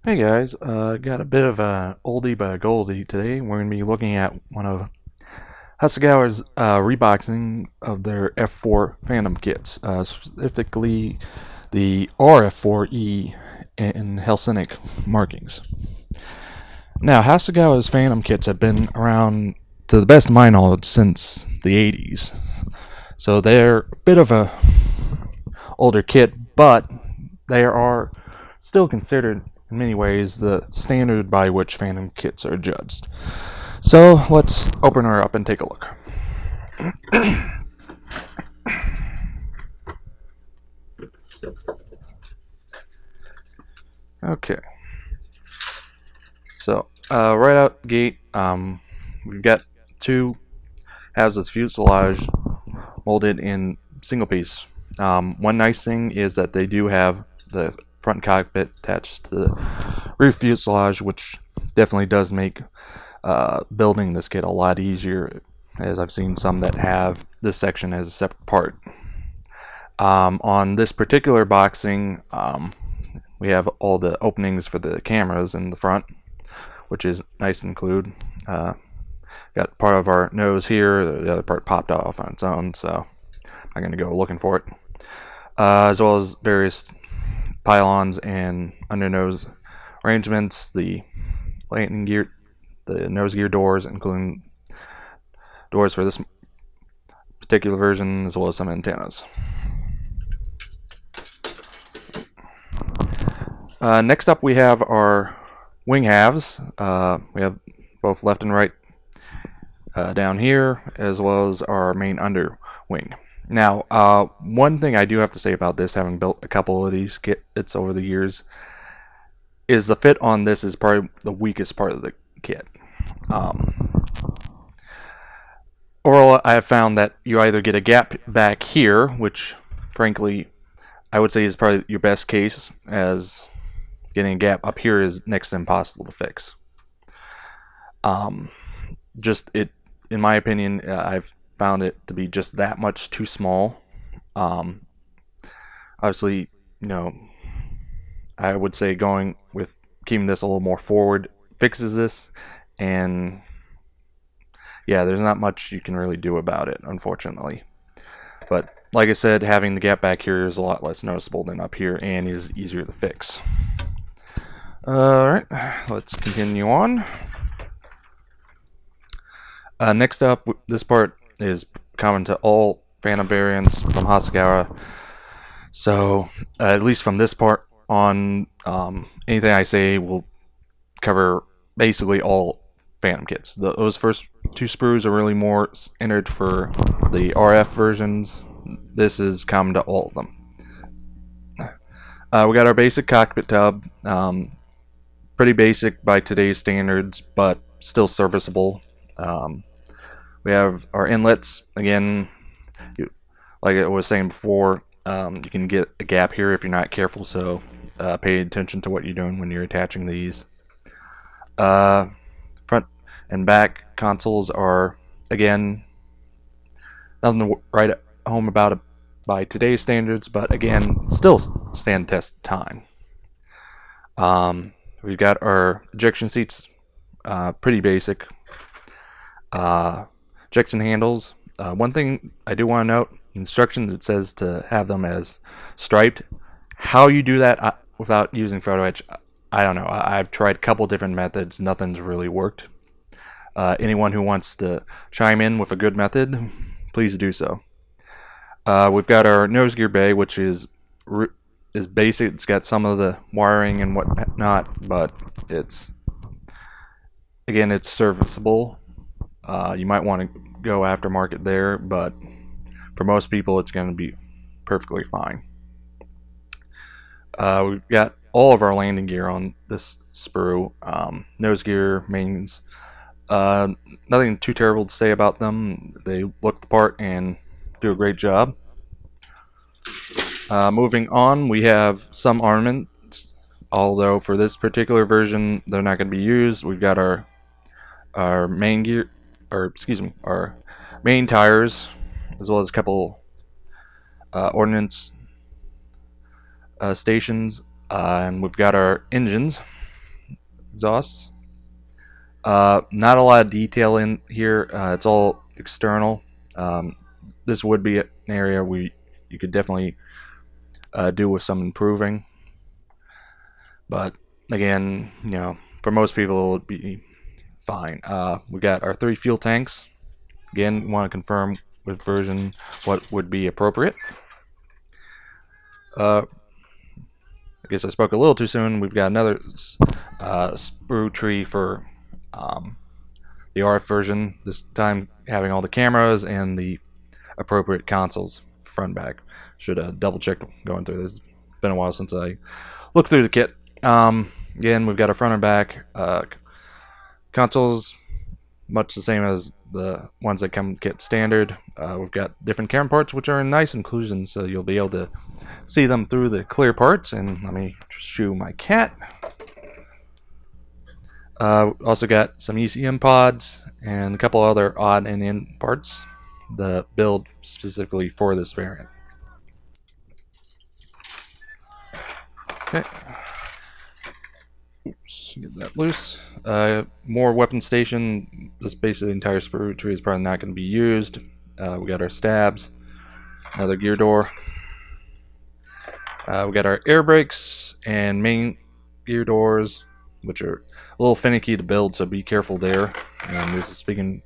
Hey guys, got a bit of a oldie but a goldie today. We're going to be looking at one of Hasegawa's reboxing of their F4 Phantom kits, specifically the RF-4E and Hellenic markings. Now, Hasegawa's Phantom kits have been around, to the best of my knowledge, since the 80s. So they're a bit of a older kit, but they are still considered in many ways the standard by which Phantom kits are judged. So let's open her up and take a look. Okay, so right out gate, we've got two halves of fuselage molded in single piece. One nice thing is that they do have the front cockpit attached to the rear fuselage, which definitely does make building this kit a lot easier, as I've seen some that have this section as a separate part. On this particular boxing, we have all the openings for the cameras in the front, which is nice and include. Got part of our nose here, the other part popped off on its own, so I'm going to go looking for it. As well as various pylons and undernose arrangements, the landing gear, the nose gear doors, including doors for this particular version, as well as some antennas. Next up, we have our wing halves. We have both left and right down here, as well as our main underwing. Now, one thing I do have to say about this, having built a couple of these kits over the years, is the fit on this is probably the weakest part of the kit. Or I have found that you either get a gap back here, which frankly I would say is probably your best case, as getting a gap up here is next to impossible to fix. Just it, in my opinion, I've found it to be just that much too small. Obviously, I would say going with keeping this a little more forward fixes this, and yeah, there's not much you can really do about it, unfortunately. But like I said, having the gap back here is a lot less noticeable than up here, and is easier to fix. Alright, let's continue on. Next up, this part is common to all Phantom variants from Hasegawa. So, at least from this part on, anything I say will cover basically all Phantom kits. Those first two sprues are really more entered for the RF versions. This is common to all of them. We got our basic cockpit tub. Pretty basic by today's standards, but still serviceable. We have our inlets. Again, like I was saying before, you can get a gap here if you're not careful, so pay attention to what you're doing when you're attaching these. Front and back consoles are, again, nothing to write home about it by today's standards, but again, still stand the test of time. We've got our ejection seats, pretty basic. Ejection handles. One thing I do want to note, instructions, it says to have them as striped. How you do that without using photo etch, I don't know. I've tried a couple different methods. Nothing's really worked. Anyone who wants to chime in with a good method, please do so. We've got our nose gear bay, which is basic. It's got some of the wiring and whatnot, but it's serviceable. You might want to go aftermarket there, but for most people it's going to be perfectly fine. We've got all of our landing gear on this sprue. Nose gear, mains, nothing too terrible to say about them. They look the part and do a great job. Moving on, we have some ornaments, although for this particular version they're not going to be used. We've got our main gear, our main tires, as well as a couple ordnance stations, and we've got our engines. exhausts. Not a lot of detail in here. It's all external. This would be an area you could definitely do with some improving. But again, for most people, it would be fine. We got our 3 fuel tanks. Again, want to confirm with version what would be appropriate. I guess I spoke a little too soon. We've got another sprue tree for the RF version. This time having all the cameras and the appropriate consoles, front and back. Should have double checked going through this. It's been a while since I looked through the kit. Again, we've got a front and back consoles, much the same as the ones that come kit standard. We've got different camera parts, which are in nice inclusion, so you'll be able to see them through the clear parts. And let me just show my cat. Also got some ECM pods and a couple other odd and end parts. The build specifically for this variant. Okay. Oops, get that loose. More weapon station. This basically the entire sprue tree is probably not going to be used. We got our stabs, another gear door. We got our air brakes and main gear doors, which are a little finicky to build, so be careful there. And this is speaking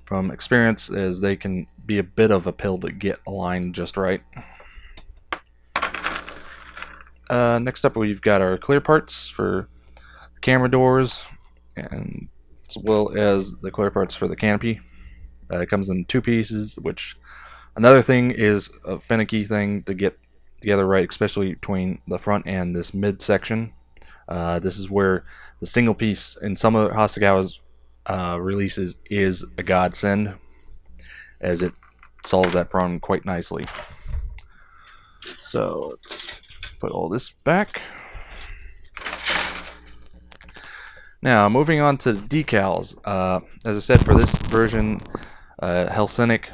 from experience, as they can be a bit of a pill to get aligned just right. Next up, we've got our clear parts for camera doors, and as well as the clear parts for the canopy. It comes in 2 pieces, which another thing is a finicky thing to get together right, especially between the front and this mid section. This is where the single piece in some of Hasegawa's releases is a godsend, as it solves that problem quite nicely. So let's put all this back. Now moving on to the decals. As I said, for this version, Hellenic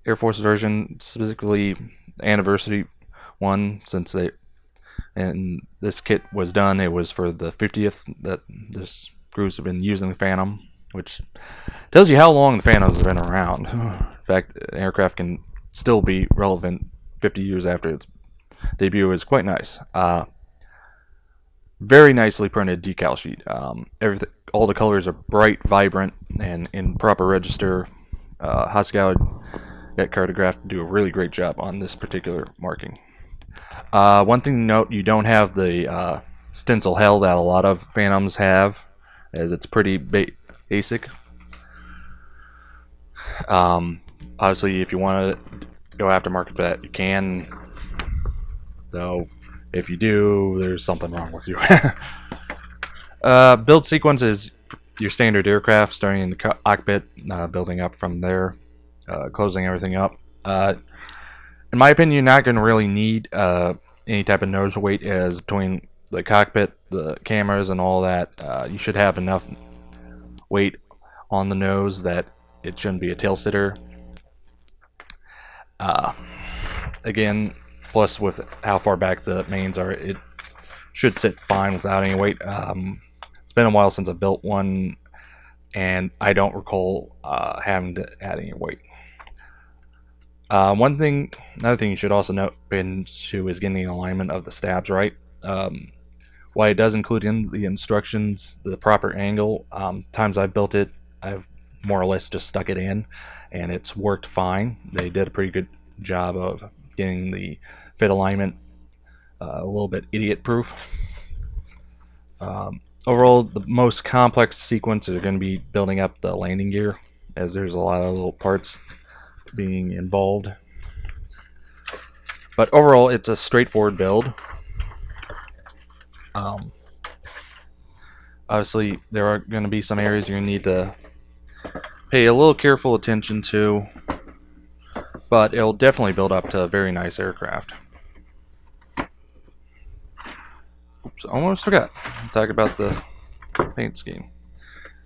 Air Force version, specifically the anniversary one, since this kit was done, it was for the 50th that this group's have been using the Phantom, which tells you how long the Phantoms have been around. In fact, an aircraft can still be relevant 50 years after its debut. Is quite nice. Very nicely printed decal sheet. Everything, all the colors are bright, vibrant, and in proper register. Hasegawa at Cartograph do a really great job on this particular marking. One thing to note, you don't have the stencil hell that a lot of Phantoms have, as it's pretty basic. Obviously, if you want to go aftermarket for that, you can. Though, if you do, there's something wrong with you. Build sequence is your standard aircraft, starting in the cockpit, building up from there, closing everything up. In my opinion, you're not going to really need any type of nose weight, as between the cockpit, the cameras, and all that, you should have enough weight on the nose that it shouldn't be a tail sitter. Again, plus with how far back the mains are, it should sit fine without any weight. It's been a while since I built one, and I don't recall having to add any weight. Another thing you should also note into is getting the alignment of the stabs right. While it does include in the instructions the proper angle, times I've built it, I've more or less just stuck it in, and it's worked fine. They did a pretty good job of getting the fit alignment a little bit idiot-proof. Overall, the most complex sequence are going to be building up the landing gear, as there's a lot of little parts being involved. But overall, it's a straightforward build. Obviously, there are going to be some areas you're going to need to pay a little careful attention to, but it'll definitely build up to a very nice aircraft. Oops, almost forgot to talk about the paint scheme.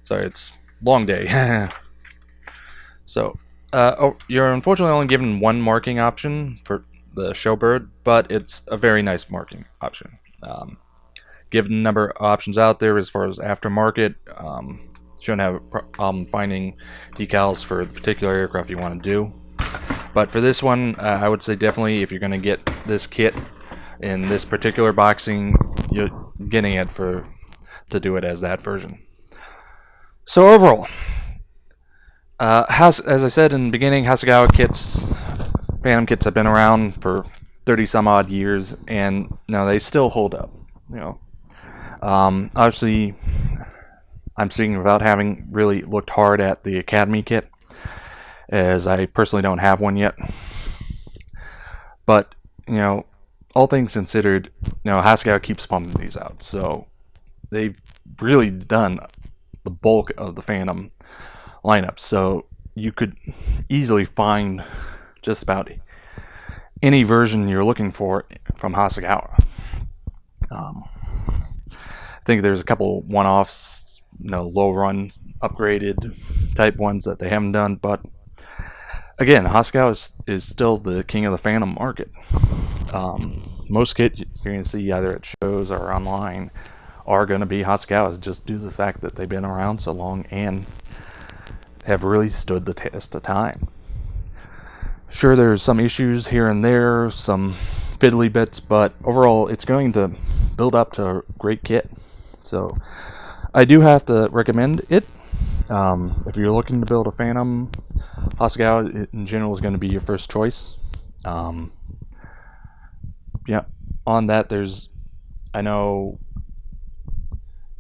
Sorry, it's a long day. So, you're unfortunately only given one marking option for the Showbird, but it's a very nice marking option. given the number of options out there as far as aftermarket, shouldn't have a problem finding decals for the particular aircraft you want to do. But for this one, I would say definitely if you're going to get this kit in this particular boxing, you're getting it to do it as that version. So overall, as I said in the beginning, Hasegawa kits, Phantom kits have been around for 30 some odd years, and they still hold up. Obviously, I'm speaking without having really looked hard at the Academy kit, as I personally don't have one yet. But all things considered, Hasegawa keeps pumping these out, so they've really done the bulk of the Phantom lineup. So you could easily find just about any version you're looking for from Hasegawa. I think there's a couple one-offs, low run upgraded type ones that they haven't done, but again, Hasegawa is still the king of the Phantom market. Most kits you're going to see either at shows or online are going to be Hasegawas, just due to the fact that they've been around so long and have really stood the test of time. Sure, there's some issues here and there, some fiddly bits, but overall it's going to build up to a great kit. So I do have to recommend it. If you're looking to build a Phantom, Hasegawa in general is going to be your first choice. On that,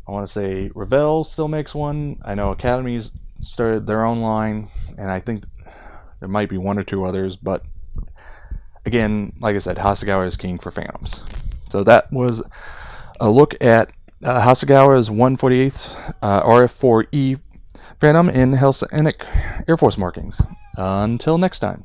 I want to say Revell still makes one. I know Academy's started their own line, and I think there might be one or two others, but again, like I said, Hasegawa is king for Phantoms. So that was a look at Hasegawa's 148th RF-4E Phantom in Hellenic Air Force markings. Until next time.